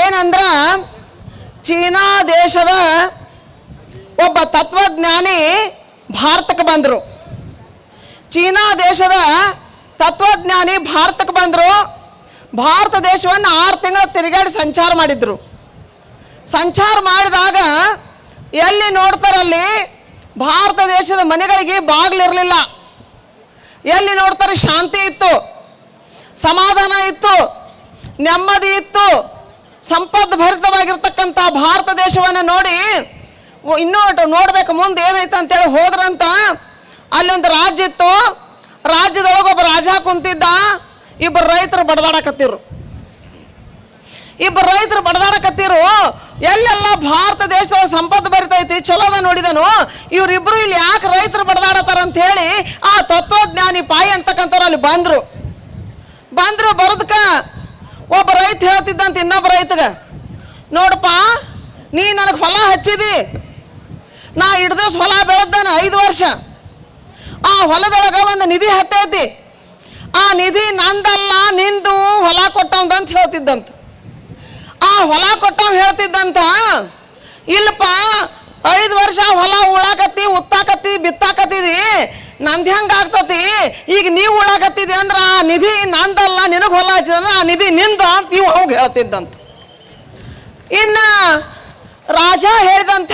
ಏನಂದ್ರ ಚೀನಾ ದೇಶದ ಒಬ್ಬ ತತ್ವಜ್ಞಾನಿ ಭಾರತಕ್ಕೆ ಬಂದರು. ಚೀನಾ ದೇಶದ ತತ್ವಜ್ಞಾನಿ ಭಾರತಕ್ಕೆ ಬಂದರು. ಭಾರತ ದೇಶವನ್ನು 6 ತಿಂಗಳ ತಿರುಗಾಡಿ ಸಂಚಾರ ಮಾಡಿದ್ರು. ಸಂಚಾರ ಮಾಡಿದಾಗ ಎಲ್ಲಿ ನೋಡ್ತಾರಲ್ಲಿ ಭಾರತ ದೇಶದ ಮನೆಗಳಿಗೆ ಬಾಗಿಲಿರಲಿಲ್ಲ. ಎಲ್ಲಿ ನೋಡ್ತಾರೆ ಶಾಂತಿ ಇತ್ತು, ಸಮಾಧಾನ ಇತ್ತು, ನೆಮ್ಮದಿ ಇತ್ತು, ಸಂಪತ್ತು ಭರಿತವಾಗಿರ್ತಕ್ಕಂಥ ಭಾರತ ದೇಶವನ್ನು ನೋಡಿ ಇನ್ನೂ ನೋಡ್ಬೇಕು ಮುಂದೆ ಏನೈತೆ ಅಂತೇಳಿ ಹೋದ್ರಂತ. ಅಲ್ಲೊಂದು ರಾಜ್ಯ ಇತ್ತು. ರಾಜ್ಯದೊಳಗೆ ಒಬ್ಬ ರಾಜ ಕುಂತಿದ್ದ. ಇಬ್ಬರು ರೈತರು ಬಡದಾಡಕತ್ತಿರು. ಎಲ್ಲೆಲ್ಲ ಭಾರತ ದೇಶದ ಸಂಪತ್ತು ಬರಿತೈತಿ, ಚಲೋದ ನೋಡಿದನು. ಇವರಿಬ್ರು ಇಲ್ಲಿ ಯಾಕೆ ರೈತರು ಬಡದಾಡತಾರ ಅಂತ ಹೇಳಿ ಆ ತತ್ವಜ್ಞಾನಿ ಪಾಯಿ ಅಂತಕ್ಕಂಥವ್ರು ಅಲ್ಲಿ ಬಂದ್ರು. ಬರೋದಕ್ಕ ಒಬ್ಬ ರೈತ ಹೇಳ್ತಿದ್ದಂತ ಇನ್ನೊಬ್ಬ ರೈತಗ, ನೋಡಪ್ಪ ನೀ ನನಗೆ ಹೊಲ ಹಚ್ಚಿದಿ, ನಾ ಇಡ್ ದಿವ್ಸ ಹೊಲ ಬೆಳೆದಾನ 5 ವರ್ಷ. ಆ ಹೊಲದೊಳಗ ಒಂದು ನಿಧಿ ಹತ್ತೈತಿ. ಆ ನಿಧಿ ನಂದಲ್ಲ ನಿಂದು, ಹೊಲ ಕೊಟ್ಟವಂದಂತ ಹೇಳ್ತಿದ್ದಂತ. ಆ ಹೊಲ ಕೊಟ್ಟವ್ ಹೇಳ್ತಿದ್ದಂತ, ಇಲ್ಲಪ್ಪ 5 ವರ್ಷ ಹೊಲ ಉಳಾಕತ್ತಿ, ಉತ್ತಾಕತ್ತಿ, ಬಿತ್ತಾಕತ್ತಿದಿ, ನಂದು ಹೆಂಗೆ ಆಗ್ತತಿ? ಈಗ ನೀವು ಉಳಾಕತ್ತಿದಿ ಅಂದ್ರೆ ಆ ನಿಧಿ ನಂದಲ್ಲ, ನಿನಗೆ ಹೊಲ ಹಚ್ಚಿದಂದ್ರೆ ಆ ನಿಧಿ ನಿಂದ ಅಂತ ನೀವು ಅವಾಗ ಹೇಳ್ತಿದ್ದಂತ. ಇನ್ನು ರಾಜ ಹೇಳಿದಂಥ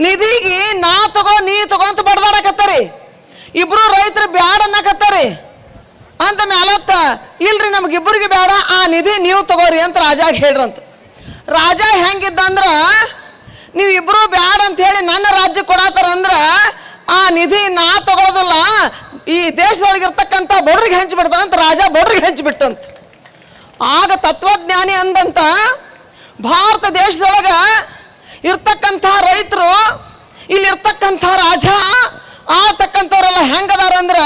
ನಿಧಿಗೆ ನಾ ತಗೋ ನೀ ತಗೋ ಅಂತ ಬಡ್ದಾಡಕತ್ತಾರಿ. ಇಬ್ರು ರೈತರು ಬ್ಯಾಡ ಅನ್ನಕತ್ತಾರಿ. ಅಂತ ಮ್ಯಾಲತ್ತ ಇಲ್ರಿ ನಮಗಿಬ್ಬರಿಗೆ ಬೇಡ, ಆ ನಿಧಿ ನೀವು ತಗೋರಿ ಅಂತ ರಾಜಾಗ ಹೇಳ್ರಂತ. ರಾಜ ಹೆಂಗಿದ್ದಂದ್ರ, ನೀವು ಇಬ್ರು ಬ್ಯಾಡ ಅಂತ ಹೇಳಿ ನನ್ನ ರಾಜ್ಯ ಕೊಡತ್ತಾರಂದ್ರ ಆ ನಿಧಿ ನಾ ತಗೋದಿಲ್ಲ, ಈ ದೇಶದೊಳಗಿರ್ತಕ್ಕಂಥ ಬಡ್ರಿಗೆ ಹಂಚಿಬಿಡ್ತಾರಂತ. ರಾಜ ಬಡ್ರಿಗೆ ಹಂಚಿಬಿಟ್ಟಂತ. ಆಗ ತತ್ವಜ್ಞಾನಿ ಅಂದಂತ, ಭಾರತ ದೇಶದೊಳಗ ಇರ್ತಕ್ಕಂಥ ರೈತರು ಇಲ್ಲಿರ್ತಕ್ಕಂಥ ರಾಜ ಆತಕ್ಕಂಥವ್ರೆಲ್ಲ ಹೆಂಗದಾರ ಅಂದ್ರ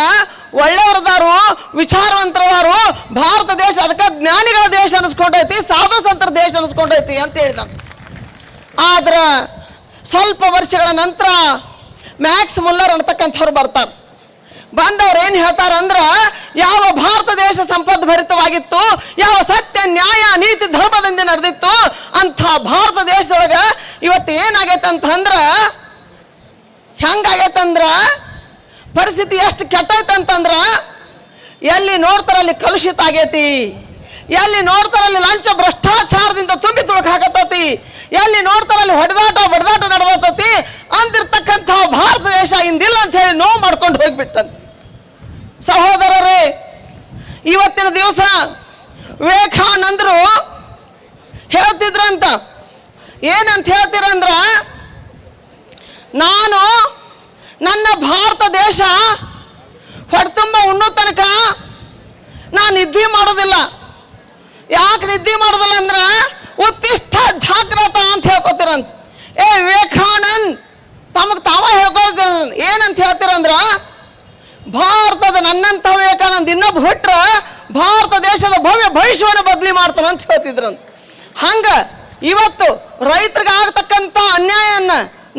ಒಳ್ಳೆಯವ್ರದಾರು, ವಿಚಾರವಂತರದಾರು. ಭಾರತ ದೇಶ ಅದಕ್ಕೆ ಜ್ಞಾನಿಗಳ ದೇಶ ಅನಿಸ್ಕೊಂಡೈತಿ, ಸಾಧು ಸಂತರ ದೇಶ ಅನಿಸ್ಕೊಂಡೈತಿ ಅಂತ ಹೇಳಿದಂತ. ಆದ್ರೆ ಸ್ವಲ್ಪ ವರ್ಷಗಳ ನಂತರ ಮ್ಯಾಕ್ಸ್ ಮುಲ್ಲರ್ ಅಂತಕ್ಕಂಥವ್ರು ಬರ್ತಾರೆ. ಬಂದವ್ರು ಏನು ಹೇಳ್ತಾರಂದ್ರ, ಯಾವ ಭಾರತ ದೇಶ ಸಂಪತ್ತು ಭರಿತವಾಗಿತ್ತು, ಯಾವ ಸತ್ಯ ನ್ಯಾಯ ನೀತಿ ಧರ್ಮದಿಂದ ನಡೆದಿತ್ತು ಅಂಥ ಭಾರತ ದೇಶದೊಳಗೆ ಇವತ್ತು ಏನಾಗೈತಂತಂದ್ರ, ಹೆಂಗಾಗೈತಂದ್ರ ಪರಿಸ್ಥಿತಿ ಎಷ್ಟು ಕೆಟ್ಟೈತಂತಂದ್ರ, ಎಲ್ಲಿ ನೋಡ್ತಾರಲ್ಲಿ ಕಲುಷಿತ ಆಗೈತಿ, ಎಲ್ಲಿ ನೋಡ್ತಾರಲ್ಲಿ ಲಂಚ ಭ್ರಷ್ಟಾಚಾರದಿಂದ ತುಂಬಿ ತುಳುಕಾಕತ್ತೈತಿ, ಎಲ್ಲಿ ನೋಡ್ತಾರಲ್ಲಿ ಬಡದಾಟ ನಡೆದತೈತಿ ಅಂತಿರ್ತಕ್ಕಂಥ ಭಾರತ ದೇಶ ಇಂದಿಲ್ಲ ಅಂತ ಹೇಳಿ ನೋವು ಮಾಡ್ಕೊಂಡು ಹೋಗ್ಬಿಟ್ಟಂತ. ಸಹೋದರರೇ, ಇವತ್ತಿನ ದಿವಸ ವಿವೇಕಾನಂದರು ಹೇಳ್ತಿದ್ರಂತ. ಏನಂತ ಹೇಳ್ತೀರಂದ್ರ, ನಾನು ನನ್ನ ಭಾರತ ದೇಶ ಹೊಟ್ಟೆತುಂಬ ಉಣ್ಣೋ ತನಕ ನಾನು ನಿದ್ದೆ ಮಾಡೋದಿಲ್ಲ. ಯಾಕೆ ನಿದ್ದೆ ಮಾಡೋದಿಲ್ಲ ಅಂದ್ರೆ ಉತ್ತಿಷ್ಠ ಜಾಗ್ರತ ಅಂತ ಹೇಳ್ಕೊತೀರಂತ. ವಿವೇಕಾನಂದ್ ತಮಗೆ ತಾವ ಹೇಳ್ಕೊಳ್ತೀರ. ಏನಂತ ಹೇಳ್ತೀರಂದ್ರ, ಭಾರತದ ನನ್ನಂಥ ವಿವೇಕಾನಂದ್ ಇನ್ನೊಬ್ಬ ಹುಟ್ರ ಭಾರತ ದೇಶದ ಭವಿಷ್ಯವನ್ನು ಬದಲಿ ಮಾಡ್ತಾನಂತ ಹೇಳ್ತಿದ್ರಂತ. ಹಂಗ ಇವತ್ತು ರೈತರಿಗೆ ಆಗ್ತಕ್ಕಂಥ ಅನ್ಯಾಯನ್ನ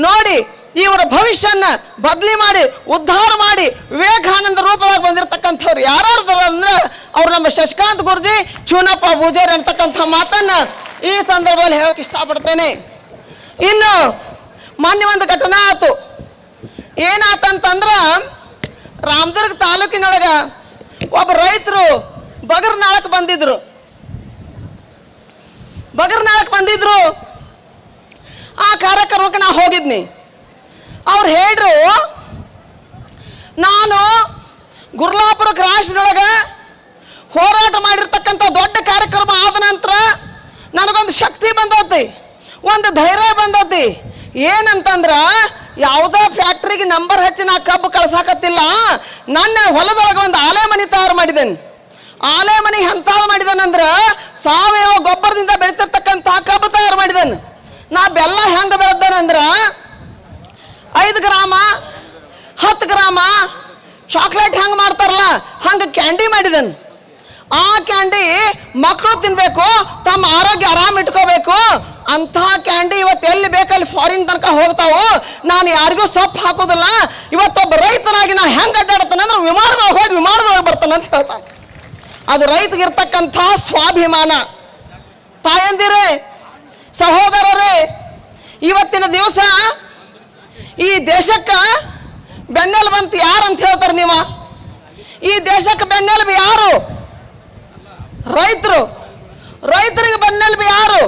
ನೋಡಿ ಇವರ ಭವಿಷ್ಯನ ಬದಲಿ ಮಾಡಿ ಉದ್ಧಾರ ಮಾಡಿ ವಿವೇಕಾನಂದ ರೂಪದಾಗ ಬಂದಿರತಕ್ಕಂಥವ್ರು ಯಾರು ಅಂದ್ರೆ ಅವ್ರು ನಮ್ಮ ಶಶಿಕಾಂತ್ ಗುರುಜಿ, ಚೂನಪ್ಪ ಪೂಜಾರಿ ಅಂತಕ್ಕಂಥ ಮಾತನ್ನ ಈ ಸಂದರ್ಭದಲ್ಲಿ ಹೇಳಕ್ಕೆ ಇಷ್ಟಪಡ್ತೇನೆ. ಇನ್ನು ಮೊನ್ನೆ ಒಂದು ಘಟನಾ ಆಯ್ತು. ಏನಾತಂತಂದ್ರ, ರಾಮದುರ್ಗ ತಾಲೂಕಿನೊಳಗ ಒಬ್ಬ ರೈತರು ಬಗರ್ನಾಳಕ್ಕೆ ಬಂದಿದ್ರು. ಆ ಕಾರ್ಯಕ್ರಮಕ್ಕೆ ನಾ ಹೋಗಿದ್ನಿ. ಅವ್ರು ಹೇಳ್ರು, ನಾನು ಗುರ್ಲಾಪುರ ಕ್ರಾಸ್ನೊಳಗೆ ಹೋರಾಟ ಮಾಡಿರ್ತಕ್ಕಂಥ ದೊಡ್ಡ ಕಾರ್ಯಕ್ರಮ ಆದ ನಂತರ ನನಗೊಂದು ಶಕ್ತಿ ಬಂದೈತಿ, ಒಂದು ಧೈರ್ಯ ಬಂದೈತಿ. ಏನಂತಂದ್ರ, ಯಾವುದೋ ಫ್ಯಾಕ್ಟ್ರಿಗೆ ನಂಬರ್ ಹಚ್ಚಿ ನಾ ಕಬ್ಬು ಕಳ್ಸಾಕತ್ತಿಲ್ಲ, ನನ್ನ ಹೊಲದೊಳಗೆ ಒಂದು ಆಲೆ ಮನೆ ತಯಾರು ಮಾಡಿದ್ದೇನೆ. ಆಲೆ ಮನೆ ಎಂತಾಳು ಮಾಡಿದಾನಂದ್ರ ಸಾವಯವ ಗೊಬ್ಬರದಿಂದ ಬೆಳೀತಿರ್ತಕ್ಕಂಥ ಕಬ್ಬು ತಯಾರು ಮಾಡಿದ್ದಾನೆ. ನಾ ಬೆಲ್ಲ ಹೆಂಗೆ ಬೆಳೆದಾನಂದ್ರ 5 ಗ್ರಾಮ 10 ಗ್ರಾಮ ಚಾಕ್ಲೇಟ್ ಹೆಂಗೆ ಮಾಡ್ತಾರಲ್ಲ ಹಂಗೆ ಕ್ಯಾಂಡಿ ಮಾಡಿದನು. ಆ ಕ್ಯಾಂಡಿ ಮಕ್ಕಳು ತಿನ್ಬೇಕು, ತಮ್ಮ ಆರೋಗ್ಯ ಆರಾಮ್ ಇಟ್ಕೋಬೇಕು. ಅಂಥ ಕ್ಯಾಂಡಿ ಇವತ್ತು ಎಲ್ಲಿ ಬೇಕಲ್ಲಿ ಫಾರಿನ್ ತನಕ ಹೋಗ್ತಾವು. ನಾನು ಯಾರಿಗೂ ಸೊಪ್ಪು ಹಾಕೋದಿಲ್ಲ. ಇವತ್ತೊಬ್ಬ ರೈತನಾಗಿ ನಾ ಹೆಂಗೆ ಅಡ್ಡಾಡ್ತಾನೆ ಅಂದ್ರೆ ವಿಮಾನದೊಳಗೆ ಹೋಗಿ ವಿಮಾನದೊಳಗೆ ಬರ್ತಾನೆ ಅಂತ ಹೇಳ್ತಾನೆ. ಅದು ರೈತಗಿರ್ತಕ್ಕಂಥ ಸ್ವಾಭಿಮಾನ. ತಾಯಂದಿರೇ, ಸಹೋದರರೇ, ಇವತ್ತಿನ ದಿವಸ ಈ ದೇಶಕ್ಕೆ ಬೆನ್ನೆಲುಬಂತ ಯಾರು ಅಂತ ಹೇಳ್ತಾರೆ ನೀವು? ಈ ದೇಶಕ್ಕೆ ಬೆನ್ನೆಲುಬು ಯಾರು? ರೈತರು. ರೈತರಿಗೆ ಬೆನ್ನೆಲುಬು ಯಾರು?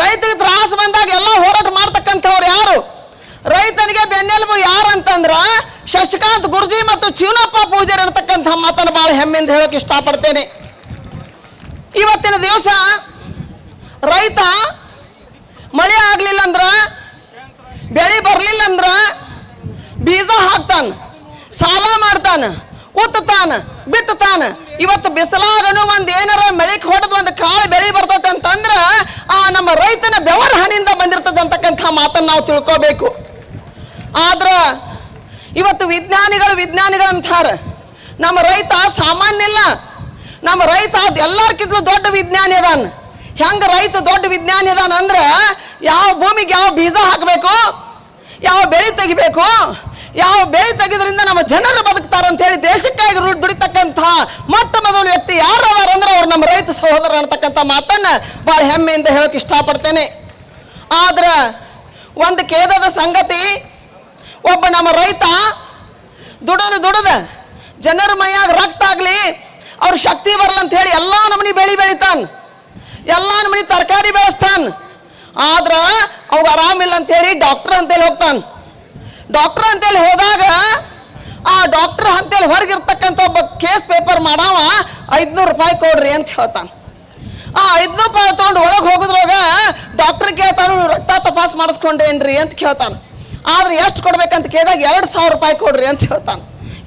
ರೈತರಿಗೆ ತ್ರಾಸ ಬಂದಾಗ ಎಲ್ಲ ಹೋರಾಟ ಮಾಡ್ತಕ್ಕಂಥವ್ರು ಯಾರು? ರೈತನಿಗೆ ಬೆನ್ನೆಲುಬು ಯಾರು ಅಂತಂದ್ರ ಶಶಿಕಾಂತ್ ಗುರುಜಿ ಮತ್ತು ಚೀನಪ್ಪ ಪೂಜಾರಿ ಅಂತಕ್ಕಂಥ ಮಾತನ್ನು ಭಾಳ ಹೆಮ್ಮೆಯಿಂದ ಹೇಳೋಕೆ ಇಷ್ಟಪಡ್ತೇನೆ. ಇವತ್ತಿನ ದಿವಸ ರೈತ ಮಳೆ ಆಗಲಿಲ್ಲ ಅಂದ್ರ, ಬೆಳೆ ಬರಲಿಲ್ಲ ಅಂದ್ರ ಬೀಜ ಹಾಕ್ತಾನ, ಸಾಲ ಮಾಡ್ತಾನ, ಉತ್ತಾನ, ಬಿತ್ತಾನ. ಇವತ್ತು ಬಿಸಿಲಾಗನು ಒಂದು ಏನಾರ ಮಳೆಗೆ ಹೊಡೆದು ಒಂದು ಕಾಳು ಬೆಳೆ ಬರ್ತದೆ ಅಂತಂದ್ರ ಆ ನಮ್ಮ ರೈತನ ಬೆವರ ಹನಿಯಿಂದ ಬಂದಿರ್ತದೆ ಅಂತಕ್ಕಂಥ ಮಾತನ್ನು ನಾವು ತಿಳ್ಕೋಬೇಕು. ಆದ್ರ ಇವತ್ತು ವಿಜ್ಞಾನಿಗಳು ಅಂತಾರೆ ನಮ್ಮ ರೈತ ಸಾಮಾನ್ಯ ಇಲ್ಲ, ನಮ್ಮ ರೈತ ಎಲ್ಲರ್ಕಿಂತಲೂ ದೊಡ್ಡ ವಿಜ್ಞಾನಿ ಅದಾನ. ಹೆಂಗ ರೈತ ದೊಡ್ಡ ವಿಜ್ಞಾನಿ ಅದಾನ ಅಂದ್ರೆ ಯಾವ ಭೂಮಿಗೆ ಯಾವ ಬೀಜ ಹಾಕಬೇಕು, ಯಾವ ಬೆಳೆ ತೆಗಿಬೇಕು, ಯಾವ ಬೆಳೆ ತೆಗೆದ್ರಿಂದ ನಮ್ಮ ಜನರು ಬದುಕ್ತಾರಂತ ಹೇಳಿ ದೇಶಕ್ಕಾಗಿ ದುಡಿತಕ್ಕಂಥ ಮೊಟ್ಟ ಮೊದಲ ವ್ಯಕ್ತಿ ಯಾರು ಅದಾರ ಅಂದ್ರೆ ಅವ್ರು ನಮ್ಮ ರೈತ ಸಹೋದರ ಅಂತಕ್ಕಂಥ ಮಾತನ್ನ ಭಾಳ ಹೆಮ್ಮೆಯಿಂದ ಹೇಳೋಕೆ ಇಷ್ಟಪಡ್ತೇನೆ. ಆದ್ರೆ ಒಂದು ಖೇದದ ಸಂಗತಿ, ಒಬ್ಬ ನಮ್ಮ ರೈತ ದುಡದ ಜನರ ಮೈಯಾಗ ರಕ್ತ ಆಗಲಿ, ಅವ್ರ ಶಕ್ತಿ ಬರಲ್ಲ ಅಂತ ಹೇಳಿ ಎಲ್ಲ ನಮೂನಿ ಬೆಳಿತಾನ, ಎಲ್ಲ ನಮೂನಿ ತರಕಾರಿ ಬೆಳೆಸ್ತಾನ. ಆದ್ರ ಅವಾಗ ಆರಾಮಿಲ್ಲ ಅಂತೇಳಿ ಡಾಕ್ಟರ್ ಅಂತೇಳಿ ಹೋಗ್ತಾನ. ಡಾಕ್ಟರ್ ಅಂತೇಳಿ ಹೋದಾಗ ಆ ಡಾಕ್ಟರ್ ಅಂತೇಳಿ ಹೊರಗಿರ್ತಕ್ಕಂಥ ಒಬ್ಬ ಕೇಸ್ ಪೇಪರ್ ಮಾಡವ 500 ರೂಪಾಯಿ ಕೊಡ್ರಿ ಅಂತ ಹೇಳ್ತಾನೆ. ಆ 500 ರೂಪಾಯಿ ತೊಗೊಂಡು ಒಳಗೆ ಹೋಗಿದ್ರಾಗ ಡಾಕ್ಟರ್ ಕೇಳ್ತಾನು, ರಕ್ತ ತಪಾಸ್ ಮಾಡಿಸ್ಕೊಂಡೇನ್ರಿ ಅಂತ ಕೇಳ್ತಾನೆ. ಆದ್ರೆ ಎಷ್ಟು ಕೊಡ್ಬೇಕಂತ ಕೇಳಿದಾಗ 2000 ರೂಪಾಯಿ ಕೊಡ್ರಿ ಅಂತ ಹೇಳ್ತಾನೆ.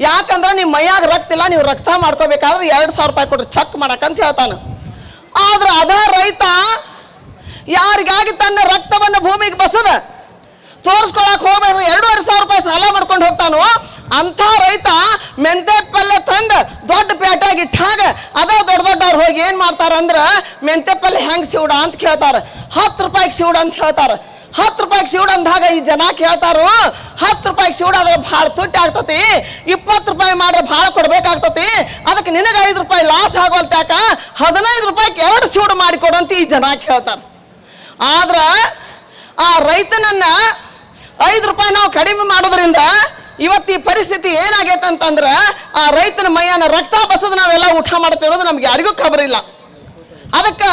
ಯಾಕಂದ್ರೆ ನಿಮ್ಮ ಮೈಯಾಗ ರಕ್ತ ಇಲ್ಲ, ನೀವು ರಕ್ತ ಮಾಡ್ಕೋಬೇಕಾದ್ರೆ 2000 ರೂಪಾಯಿ ಕೊಡ್ರಿ ಚೆಕ್ ಮಾಡಕ್ಕಂತ ಹೇಳ್ತಾನೆ. ಆದ್ರೆ ಅದ ರೈತ ಯಾರಿಗಾಗಿ ತನ್ನ ರಕ್ತವನ್ನು ಭೂಮಿಗೆ ಬಸದ ತೋರಿಸ್ಕೊಳಕ್ ಹೋಗ್ಬೇಕು 2500 ರೂಪಾಯಿ ಸಾಲ ಮಾಡ್ಕೊಂಡು ಹೋಗ್ತಾನೋ ಅಂಥ ರೈತ ಮೆಂತೆ ಪಲ್ಯ ತಂದು ದೊಡ್ಡ ಪೇಟೆಗೆ ಇಟ್ಟಾಗ ಅದ ದೊಡ್ಡವ್ರು ಹೋಗಿ ಏನು ಮಾಡ್ತಾರ ಅಂದ್ರೆ ಮೆಂತೆ ಪಲ್ಯ ಹೆಂಗೆ ಸಿವುಡ ಅಂತ ಕೇಳ್ತಾರೆ. 10 ರೂಪಾಯಿಗೆ ಸಿವುಡ ಅಂತ ಹೇಳ್ತಾರೆ. 10 ರೂಪಾಯಿಗೆ ಸಿವುಡ ಅಂದಾಗ ಈ ಜನ ಕೇಳ್ತಾರೋ 10 ರೂಪಾಯಿಗೆ ಸಿವುಡ ಆದ್ರೆ ಭಾಳ ತುಟ್ಟಿ ಆಗ್ತತಿ, 20 ರೂಪಾಯಿ ಮಾಡ್ರೆ ಭಾಳ ಕೊಡ್ಬೇಕಾಗ್ತತಿ, ಅದಕ್ಕೆ ನಿನಗೆ 5 ರೂಪಾಯಿ ಲಾಸ್ ಆಗೋಲ್ತಾಕ 15 ರೂಪಾಯಿಗೆ 2 ಸಿವುಡ ಮಾಡಿಕೊಡಂತ ಈ ಜನ ಕೇಳ್ತಾರೆ. ಆದ್ರೆ ಆ ರೈತನನ್ನ 5 ರೂಪಾಯಿ ನಾವು ಕಡಿಮೆ ಮಾಡೋದ್ರಿಂದ ಇವತ್ತು ಈ ಪರಿಸ್ಥಿತಿ ಏನಾಗೈತೆ ಅಂತಂದ್ರೆ ಆ ರೈತನ ಮೈಯನ್ನ ರಕ್ತ ಬಸದ ನಾವೆಲ್ಲ ಊಟ ಮಾಡ್ತೇವೆ ಅನ್ನೋದು ನಮ್ಗೆ ಯಾರಿಗೂ ಖಬರಿಲ್ಲ. ಅದಕ್ಕೆ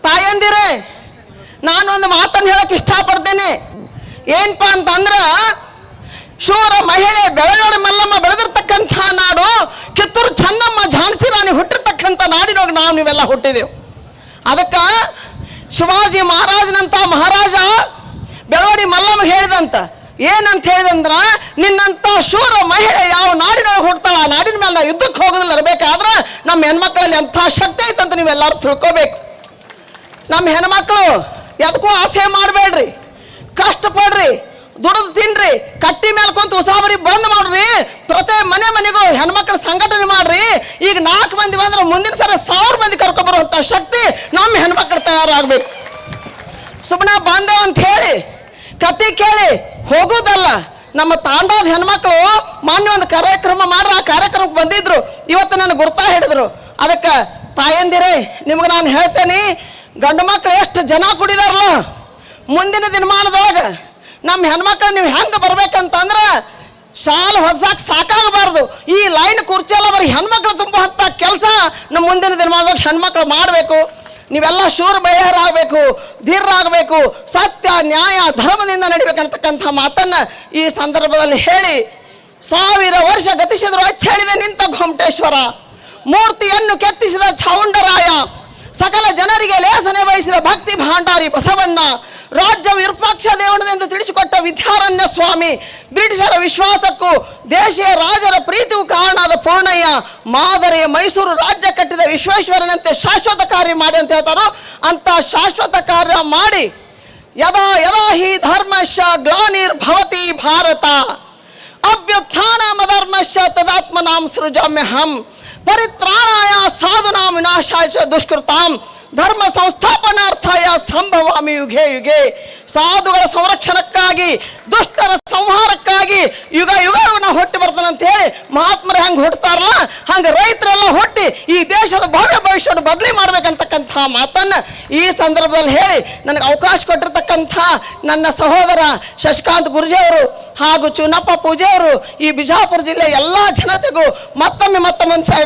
ತಾಯಂದಿರೇ, ನಾನು ಒಂದು ಮಾತನ್ನು ಹೇಳಕ್ ಇಷ್ಟಪಡ್ತೇನೆ. ಏನಪ್ಪ ಅಂತಂದ್ರೆ ಶೂರ ಮಹಿಳೆ ಬೆಳಗೋಡಿ ಮಲ್ಲಮ್ಮ ಬೆಳೆದಿರ್ತಕ್ಕಂಥ ನಾಡು, ಕಿತ್ತೂರು ಚೆನ್ನಮ್ಮ ಝಾನ್ಸಿ ರಾಣಿ ಹುಟ್ಟಿರ್ತಕ್ಕಂಥ ನಾಡಿನೊಳಗೆ ನಾವು ನೀವೆಲ್ಲ ಹುಟ್ಟಿದೆವು. ಅದಕ್ಕೆ ಶಿವಾಜಿ ಮಹಾರಾಜನಂತ ಮಹಾರಾಜ ಬೆಳವಡಿ ಮಲ್ಲಮ್ಮ ಹೇಳಿದಂತ ಏನಂತ ಹೇಳಿದಂದ್ರ, ನಿನ್ನಂತ ಶೂರ ಮಹಿಳೆ ಯಾವ ನಾಡಿನೊಳಗೆ ಹುಡ್ತಾಳ ಆ ನಾಡಿನ ಮೇಲೆ ನಾವು ಯುದ್ಧಕ್ಕೆ ಹೋಗೋದಿಲ್ಲ ಇರಬೇಕಾದ್ರೆ ನಮ್ಮ ಹೆಣ್ಮಕ್ಳಲ್ಲಿ ಎಂಥ ಶಕ್ತಿ ಐತಂತ ನೀವೆಲ್ಲರೂ ತಿಳ್ಕೋಬೇಕು. ನಮ್ಮ ಹೆಣ್ಮಕ್ಳು ಎದಕ್ಕೂ ಆಸೆ ಮಾಡಬೇಡ್ರಿ, ಕಷ್ಟಪಡ್ರಿ, ದುಡಿದು ತಿನ್ರಿ, ಕಟ್ಟಿ ಮೇಲೆ ಕುಂತು ಉಸಾಬರಿ ಬಂದ್ ಮಾಡ್ರಿ, ಪ್ರತಿ ಮನೆಗೂ ಹೆಣ್ಮಕ್ಳ ಸಂಘಟನೆ ಮಾಡ್ರಿ. ಈಗ 4 ಮಂದಿ ಬಂದ್ರೆ ಮುಂದಿನ ಸಲ 1000 ಮಂದಿ ಕರ್ಕೊಂಡ್ಬರುವಂಥ ಶಕ್ತಿ ನಮ್ಮ ಹೆಣ್ಮಕ್ಳು ತಯಾರಾಗಬೇಕು. ಸುಮ್ಮನೆ ಬಂದೇವ ಅಂತ ಹೇಳಿ ಕತೆ ಕೇಳಿ ಹೋಗೋದಲ್ಲ. ನಮ್ಮ ತಾಂಡಾದ ಹೆಣ್ಮಕ್ಳು ಮಾನ್ಯ ಒಂದು ಕಾರ್ಯಕ್ರಮ ಮಾಡ್ರೆ ಆ ಕಾರ್ಯಕ್ರಮಕ್ಕೆ ಬಂದಿದ್ರು, ಇವತ್ತು ನನ್ನ ಗುರ್ತಾ ಹಿಡಿದ್ರು. ಅದಕ್ಕೆ ತಾಯಂದಿರೇ, ನಿಮ್ಗೆ ನಾನು ಹೇಳ್ತೇನೆ, ಗಂಡು ಮಕ್ಳು ಎಷ್ಟು ಜನ ಕುಡಿದಾರಲ್ಲ ಮುಂದಿನ ದಿನಮಾನದೊಳಗೆ ನಮ್ಮ ಹೆಣ್ಮಕ್ಳು ನೀವು ಹೆಂಗೆ ಬರ್ಬೇಕಂತಂದ್ರೆ ಶಾಲೆ ಹೊಸಾಕ್ ಸಾಕಾಗಬಾರ್ದು. ಈ ಲೈನ್ ಕುರ್ಚೆಲ್ಲ ಬರೀ ಹೆಣ್ಮಕ್ಳು ತುಂಬುವಂಥ ಕೆಲಸ ನಮ್ಮ ಮುಂದಿನ ದಿನಮಾನದೊಳಗೆ ಹೆಣ್ಮಕ್ಳು ಮಾಡಬೇಕು. ನೀವೆಲ್ಲ ಶೂರ ಮಹಿಳೆಯರಾಗಬೇಕು, ಧೀರರಾಗಬೇಕು, ಸತ್ಯ ನ್ಯಾಯ ಧರ್ಮದಿಂದ ನಡಿಬೇಕಂತಕ್ಕಂಥ ಮಾತನ್ನು ಈ ಸಂದರ್ಭದಲ್ಲಿ ಹೇಳಿ, 1000 ವರ್ಷ ಗತಿಸಿದ್ರು ಅಚ್ಚಳಿದ ನಿಂತ ಗೊಮ್ಮಟೇಶ್ವರ, ಮೂರ್ತಿಯನ್ನು ಕೆತ್ತಿಸಿದ ಚಾವುಂಡರಾಯ, ಸಕಲ ಜನರಿಗೆ ಲೇಸನೆ ವಹಿಸಿದ ಭಕ್ತಿ ಭಾಂಡಾರಿ ಬಸವಣ್ಣ, ರಾಜ್ಯ ವಿರೂಪಾಕ್ಷ ದೇವಣದೆಂದು ತಿಳಿಸಿಕೊಟ್ಟ ವಿದ್ಯಾರಣ್ಯ ಸ್ವಾಮಿ, ಬ್ರಿಟಿಷರ ವಿಶ್ವಾಸಕ್ಕೂ ದೇಶೀಯ ರಾಜರ ಪ್ರೀತಿಗೂ ಕಾರಣವಾದ ಪೂರ್ಣಯ್ಯ, ಮಾದರಿಯ ಮೈಸೂರು ರಾಜ್ಯ ಕಟ್ಟಿದ ವಿಶ್ವೇಶ್ವರನಂತೆ ಶಾಶ್ವತ ಕಾರ್ಯ ಮಾಡಿ ಅಂತ ಹೇಳ್ತಾರೋ ಅಂತ ಶಾಶ್ವತ ಕಾರ್ಯ ಮಾಡಿ, ಯದಾ ಯದಾ ಹಿ ಧರ್ಮಶ್ಚ ಗ್ಲಾನಿರ್ಭವತಿ ಭಾರತ ಅಭ್ಯುತ್ಥಾನಮಧರ್ಮಶ್ಚ ತದಾತ್ಮನಾಂ ಸೃಜಾಮ್ಯಹಂ ಪರಿತ್ರಾಣಾಯ ಸಾಧುನಾಂ ವಿನಾಶಾಯ ಚ ದುಷ್ಕೃತಾಂ ಧರ್ಮ ಸಂಸ್ಥಾಪನಾರ್ಥಾಯ ಸಂಭವಾಮಿ ಯುಗೆ ಯುಗೆ. ಸಾಧುಗಳ ಸಂರಕ್ಷಣಕ್ಕಾಗಿ, ದುಷ್ಟರ ಸಂಹಾರಕ್ಕಾಗಿ ಯುಗ ಯುಗವನ್ನ ಹುಟ್ಟಿ ಬರ್ತಾನಂತ ಹೇಳಿ ಮಹಾತ್ಮರು ಹೆಂಗೆ ಹುಟ್ಟುತ್ತಾರಲ್ಲ ಹಂಗೆ ರೈತರೆಲ್ಲ ಹುಟ್ಟಿ ಈ ದೇಶದ ಭವ್ಯ ಭವಿಷ್ಯವನ್ನು ಬದಲಿ ಮಾಡ್ಬೇಕಂತಕ್ಕಂಥ ಮಾತನ್ನ ಈ ಸಂದರ್ಭದಲ್ಲಿ ಹೇಳಿ ನನಗೆ ಅವಕಾಶ ಕೊಟ್ಟಿರ್ತಕ್ಕಂಥ ನನ್ನ ಸಹೋದರ ಶಶಿಕಾಂತ್ ಗುರುಜಿಯವರು ಹಾಗೂ ಚುನಪ್ಪ ಪೂಜೆಯವರು ಈ ಬಿಜಾಪುರ ಜಿಲ್ಲೆ ಎಲ್ಲ ಜನತೆಗೂ ಮತ್ತೊಮ್ಮೆ ಸೈಡ್